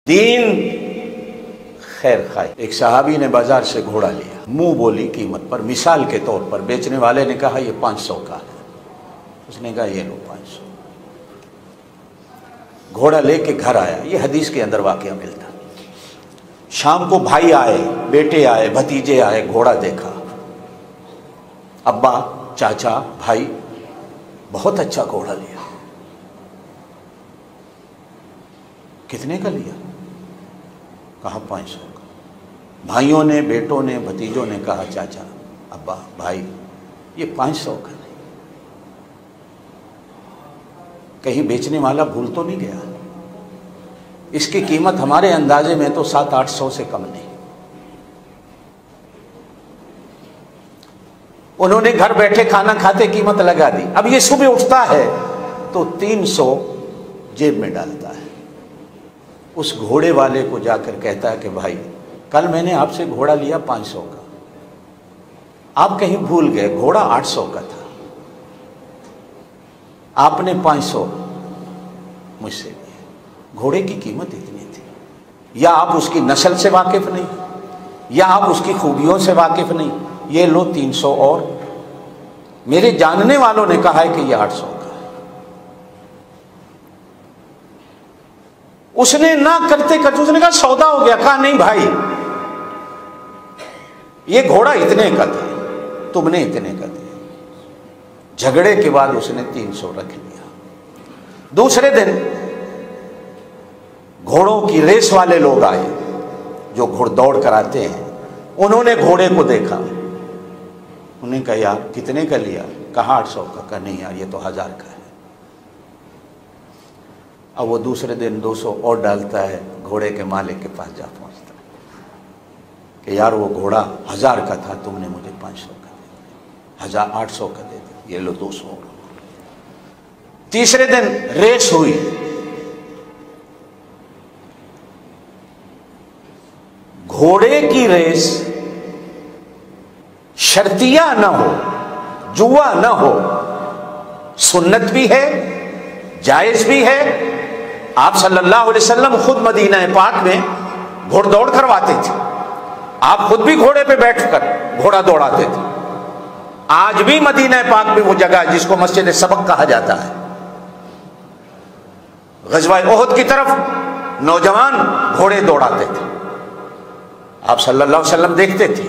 दीन खैर खाई। एक सहाबी ने बाजार से घोड़ा लिया, मुंह बोली कीमत पर, मिसाल के तौर पर। बेचने वाले ने कहा ये 500 का है। उसने कहा ये लो 500। घोड़ा लेके घर आया। ये हदीस के अंदर वाकया मिलता। शाम को भाई आए, बेटे आए, भतीजे आए, घोड़ा देखा। अब्बा, चाचा, भाई, बहुत अच्छा घोड़ा लिया। कितने का लिया? कहा 500 का। भाइयों ने, बेटों ने, भतीजों ने कहा चाचा, अब्बा, भाई, ये 500 का नहीं। कहीं बेचने वाला भूल तो नहीं गया? इसकी कीमत हमारे अंदाजे में तो 700-800 से कम नहीं। उन्होंने घर बैठे खाना खाते कीमत लगा दी। अब ये सुबह उठता है तो 300 जेब में डालता है। उस घोड़े वाले को जाकर कहता है कि भाई, कल मैंने आपसे घोड़ा लिया 500 का, आप कहीं भूल गए, घोड़ा 800 का था, आपने 500 मुझसे लिया। घोड़े की कीमत इतनी थी। या आप उसकी नस्ल से वाकिफ नहीं, या आप उसकी खूबियों से वाकिफ नहीं। ये लो 300 और। मेरे जानने वालों ने कहा है कि ये 800 का है। उसने ना करते करते उसने कहा सौदा हो गया। कहा नहीं भाई, ये घोड़ा इतने का था, तुमने इतने का दिया। झगड़े के बाद उसने 300 रख लिया। दूसरे दिन घोड़ों की रेस वाले लोग आए जो घुड़दौड़ कराते हैं। उन्होंने घोड़े को देखा। उन्हें कहा यार कितने का लिया? कहा 800 का। कहा नहीं यार, ये तो 1000 का है। अब वो दूसरे दिन 200 और डालता है। घोड़े के मालिक के पास जा पहुंचता है कि यार वो घोड़ा 1000 का था, तुमने मुझे 500 का दे दिया, 800 का दे दिया, ये लो 200 और। तीसरे दिन रेस हुई। घोड़े की रेस शर्तिया न हो, जुआ न हो, सुन्नत भी है, जायज भी है। आप सल्लल्लाहु अलैहि वसल्लम खुद मदीना पाक में घोड़दौड़ करवाते थे। आप खुद भी घोड़े पे बैठकर घोड़ा दौड़ाते थे। आज भी मदीना पाक में वो जगह है जिसको मस्जिद सबक कहा जाता है। गज़वा ओहद की तरफ नौजवान घोड़े दौड़ाते थे। आप सल्लल्लाहु अलैहि वसल्लम देखते थे।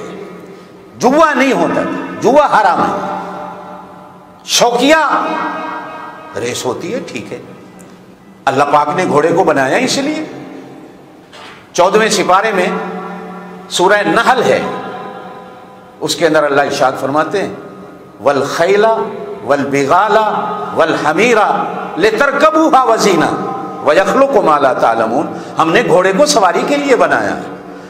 जुआ नहीं होता था, जुआ हराम है। शौकिया रेस होती है, ठीक है। अल्लाह पाक ने घोड़े को बनाया इसलिए। 14वें सिपारे में सूरह नहल है, उसके अंदर अल्लाह इरशाद फरमाते हैं वल खैला वल बिगाला वल हमीरा लितरकबूहा वजीना व यखलुकु मा ला तालमून। हमने घोड़े को सवारी के लिए बनाया है,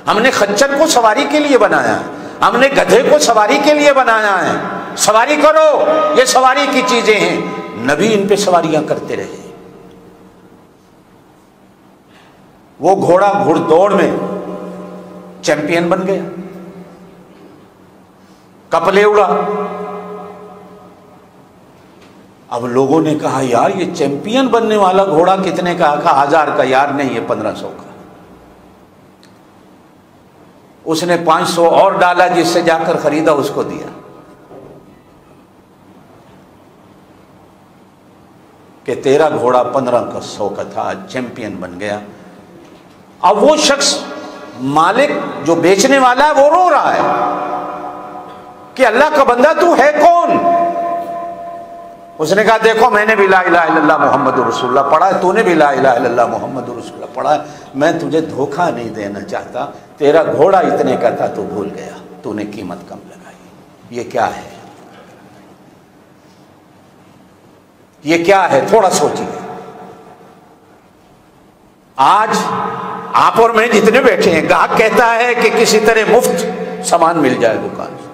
हमने खच्चर को सवारी के लिए बनाया है, हमने गधे को सवारी के लिए बनाया है। सवारी करो, ये सवारी की चीजें हैं। नबी इन पे सवारियां करते रहे। वो घोड़ा घुड़दौड़ में चैंपियन बन गया, कपले उड़ा। अब लोगों ने कहा यार ये चैंपियन बनने वाला घोड़ा कितने का? कहा 1000 का। यार नहीं, ये 1500 का। उसने 500 और डाला, जिससे जाकर खरीदा उसको दिया कि तेरा घोड़ा 1500 का था, चैंपियन बन गया। अब वो शख्स मालिक जो बेचने वाला है वो रो रहा है कि अल्लाह का बंदा तू है कौन? उसने कहा देखो मैंने भी ला इलाहा इल्लल्लाह मुहम्मदुर रसूलुल्लाह पढ़ा है, तूने भी ला इलाहा इल्लल्लाह मुहम्मदुर रसूलुल्लाह पढ़ा है। मैं तुझे धोखा नहीं देना चाहता, तेरा घोड़ा इतने का था, तू भूल गया, तूने कीमत कम लगाई। ये क्या है? ये क्या है? थोड़ा सोचिए। आज आप और मैं जितने बैठे हैं, ग्राहक कहता है कि किसी तरह मुफ्त सामान मिल जाए दुकान से,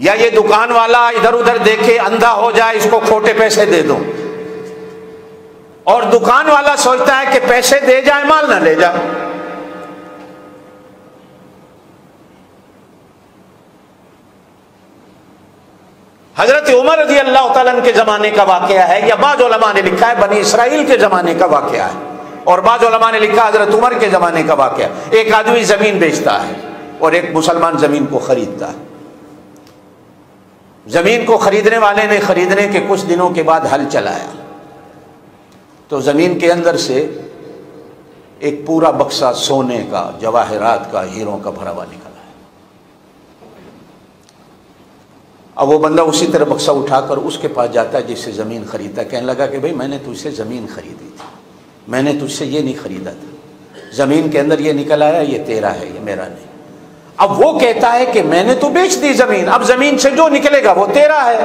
या ये दुकान वाला इधर उधर देखे अंधा हो जाए, इसको खोटे पैसे दे दो। और दुकान वाला सोचता है कि पैसे दे जाए माल ना ले जाए। हजरत उमर रज़ी अल्लाह तआला के जमाने का वाकया है, या बाज़ उलमा ने लिखा है बनी इसराइल के जमाने का वाकया है। और बाज़ उलमा ने लिखा हज़रत उमर के ज़माने का वाक़या, एक आदमी ज़मीन बेचता है और एक मुसलमान ज़मीन को ख़रीदता है। ज़मीन को ख़रीदने वाले ने ख़रीदने के कुछ दिनों के बाद हल चलाया तो ज़मीन के अंदर से एक पूरा बक्सा सोने का, जवाहरात का, हीरों का भरा हुआ निकला है। अब वो बंदा उसी तरह बक्सा उठाकर उसके पास जाता है जिससे ज़मीन ख़रीदता, कहने लगा कि भाई मैंने तुझसे ज़मीन ख़रीदी थी, मैंने तुझसे ये नहीं ख़रीदा था, ज़मीन के अंदर ये निकल आया, ये तेरा है, ये मेरा नहीं। अब वो कहता है कि मैंने तो बेच दी ज़मीन, अब ज़मीन से जो निकलेगा वो तेरा है।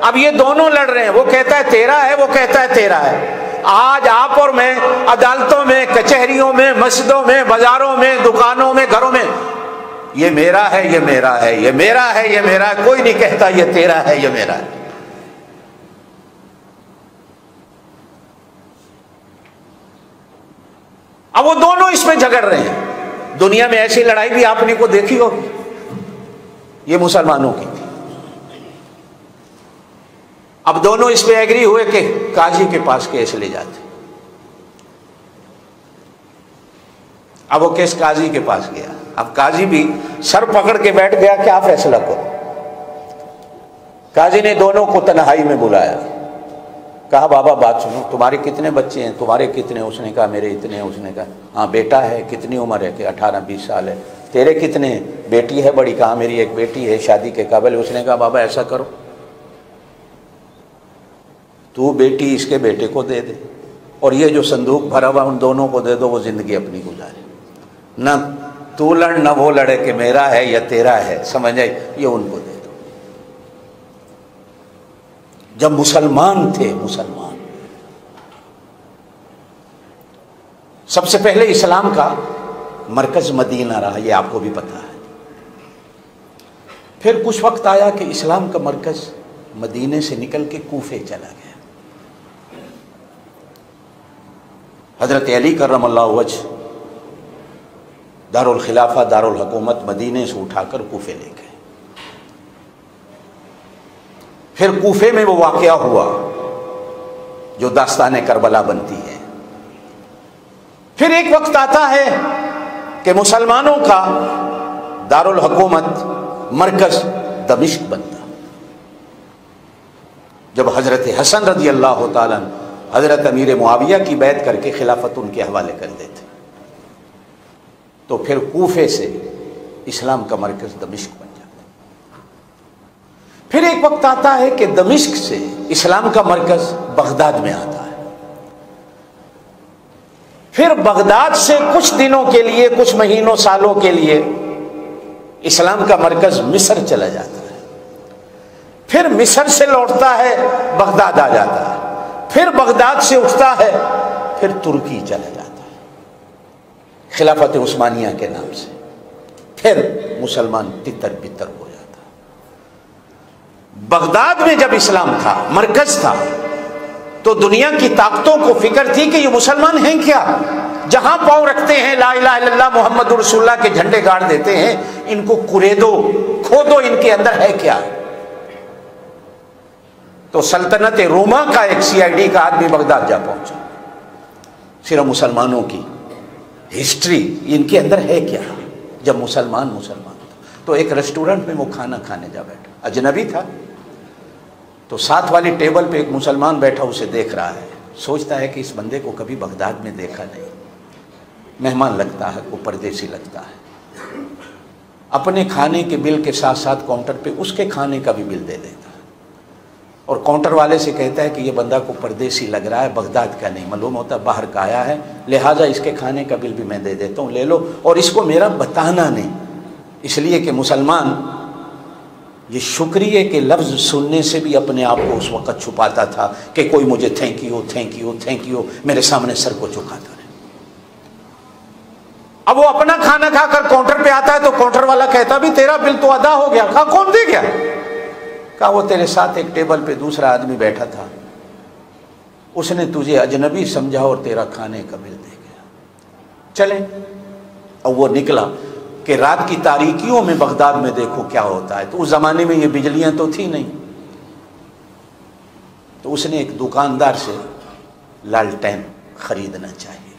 अब ये दोनों लड़ रहे हैं, वो कहता है तेरा है, वो कहता है तेरा है। आज आप और मैं अदालतों में, कचहरियों में, मस्जिदों में, बाजारों में, दुकानों में, घरों में, ये मेरा है, ये मेरा है, ये मेरा है, ये मेरा है, कोई नहीं कहता ये तेरा है, ये मेरा है। अब वो दोनों इसमें झगड़ रहे हैं। दुनिया में ऐसी लड़ाई भी आपने को देखी होगी, ये मुसलमानों की थी। अब दोनों इस पे एग्री हुए कि काजी के पास केस ले जाते। अब वो केस काजी के पास गया। अब काजी भी सर पकड़ के बैठ गया, क्या फैसला करो। काजी ने दोनों को तन्हाई में बुलाया, कहा बाबा बात सुनो, तुम्हारे कितने बच्चे हैं, तुम्हारे कितने? उसने कहा मेरे इतने। उसने कहा हाँ बेटा है, कितनी उम्र है? कि 18-20 साल है। तेरे कितने? बेटी है बड़ी। कहा मेरी एक बेटी है, शादी के काबिल। उसने कहा बाबा ऐसा करो, तू बेटी इसके बेटे को दे दे और ये जो संदूक भरा हुआ उन दोनों को दे दो, वो जिंदगी अपनी गुजारे। ना तू लड़ ना वो लड़े कि मेरा है या तेरा है, समझ आई, ये उनको दे दो। जब मुसलमान थे, मुसलमान सबसे पहले इस्लाम का मरकज मदीना रहा, ये आपको भी पता है। फिर कुछ वक्त आया कि इस्लाम का मरकज मदीने से निकल के कूफे चला गया। हजरत अली करमल्लाहु वजह दारुल खिलाफा, दारुल हुकूमत मदीने से उठाकर कूफे ले गए। फिर कूफे में वो वाक़या हुआ जो दास्तान करबला बनती है। फिर एक वक्त आता है कि मुसलमानों का दारुल हुकूमत मरकज दमिश्क बनता। जब हजरत हसन रज़ी अल्लाह ताला अन्हु हजरत अमीर मुआविया की बैत करके खिलाफत उनके हवाले कर देते, तो फिर कूफे से इस्लाम का मरकज दमिश्क बन जाता। फिर एक वक्त आता है कि दमिश्क से इस्लाम का मरकज बगदाद में आता है। फिर बगदाद से कुछ दिनों के लिए, कुछ महीनों, सालों के लिए इस्लाम का मरकज मिस्र चला जाता है। फिर मिस्र से लौटता है, बगदाद आ जाता है। फिर बगदाद से उठता है, फिर तुर्की चला जाता है खिलाफत उस्मानिया के नाम से। फिर मुसलमान तितर बितर हो जाता है। बगदाद में जब इस्लाम था, मरकज था, तो दुनिया की ताकतों को फिक्र थी कि ये मुसलमान हैं क्या, जहां पांव रखते हैं ला इलाहा इल्लल्लाह मुहम्मद रसूलुल्लाह के झंडे गाड़ देते हैं, इनको कुरेदो, खोदो, इनके अंदर है क्या। तो सल्तनत रोमा का एक CID का आदमी बगदाद जा पहुंचा, सिर्फ मुसलमानों की हिस्ट्री इनके अंदर है क्या। जब मुसलमान था, तो एक रेस्टोरेंट में वो खाना खाने जा बैठा, अजनबी था, तो साथ वाली टेबल पे एक मुसलमान बैठा, उसे देख रहा है, सोचता है कि इस बंदे को कभी बगदाद में देखा नहीं, मेहमान लगता है, वो परदेसी लगता है। अपने खाने के बिल के साथ साथ काउंटर पे उसके खाने का भी बिल दे देता है और काउंटर वाले से कहता है कि ये बंदा को परदेसी लग रहा है, बगदाद का नहीं, मालूम होता बाहर का आया है, लिहाजा इसके खाने का बिल भी मैं दे देता हूँ, ले लो, और इसको मेरा बताना नहीं, इसलिए कि मुसलमान ये शुक्रिया के लफ्ज़ सुनने से भी अपने आप को उस वक़्त छुपाता था कि कोई मुझे thank you thank you thank you मेरे सामने सर को झुकाता रहे। अब वो अपना खाना खाकर काउंटर पे आता है तो काउंटर वाला कहता भी तेरा बिल तो अदा हो गया। कहा कौन दे गया? कहा वो तेरे साथ एक टेबल पे दूसरा आदमी बैठा था, उसने तुझे अजनबी समझा और तेरा खाने का बिल दे गया। चले, अब वो निकला कि रात की तारीकियों में बगदाद में देखो क्या होता है। तो उस ज़माने में ये बिजलियां तो थी नहीं, तो उसने एक दुकानदार से लालटेन खरीदना चाहिए।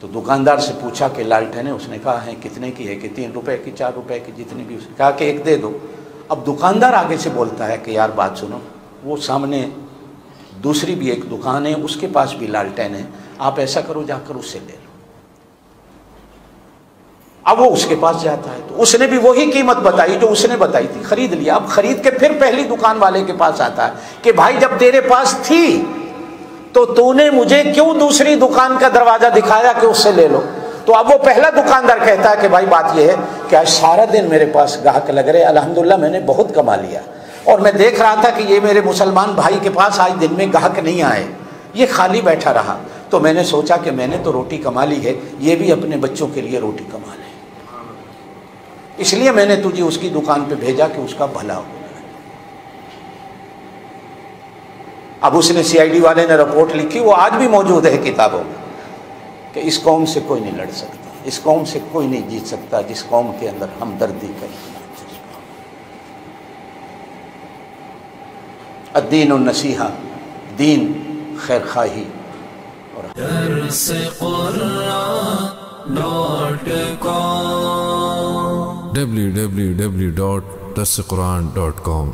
तो दुकानदार से पूछा कि लालटेन है, उसने कहा है कितने की है, कि 3 रुपए की, 4 रुपए की, जितनी भी। उसने कहा कि एक दे दो। अब दुकानदार आगे से बोलता है कि यार बात सुनो, वो सामने दूसरी भी एक दुकान है, उसके पास भी लालटेन है, आप ऐसा करो जाकर उससे ले लो। अब वो उसके पास जाता है तो उसने भी वही कीमत बताई जो उसने बताई थी, खरीद लिया। अब खरीद के फिर पहली दुकान वाले के पास आता है कि भाई जब तेरे पास थी तो तूने मुझे क्यों दूसरी दुकान का दरवाजा दिखाया कि उससे ले लो। तो अब वो पहला दुकानदार कहता है कि भाई बात ये है कि आज सारा दिन मेरे पास ग्राहक लग रहे, अल्हम्दुलिल्लाह मैंने बहुत कमा लिया, और मैं देख रहा था कि ये मेरे मुसलमान भाई के पास आज दिन में ग्राहक नहीं आए, ये खाली बैठा रहा, तो मैंने सोचा कि मैंने तो रोटी कमा ली है, ये भी अपने बच्चों के लिए रोटी कमा ले, इसलिए मैंने तुझे उसकी दुकान पे भेजा कि उसका भला हो। अब उसने सीआईडी वाले ने रिपोर्ट लिखी, वो आज भी मौजूद है किताबों में, कि इस कौम से कोई नहीं लड़ सकता, इस कौम से कोई नहीं जीत सकता जिस कौम के अंदर हमदर्दी का अद्दीन और नसीहा, दीन खैर खाही और www.darsequran.com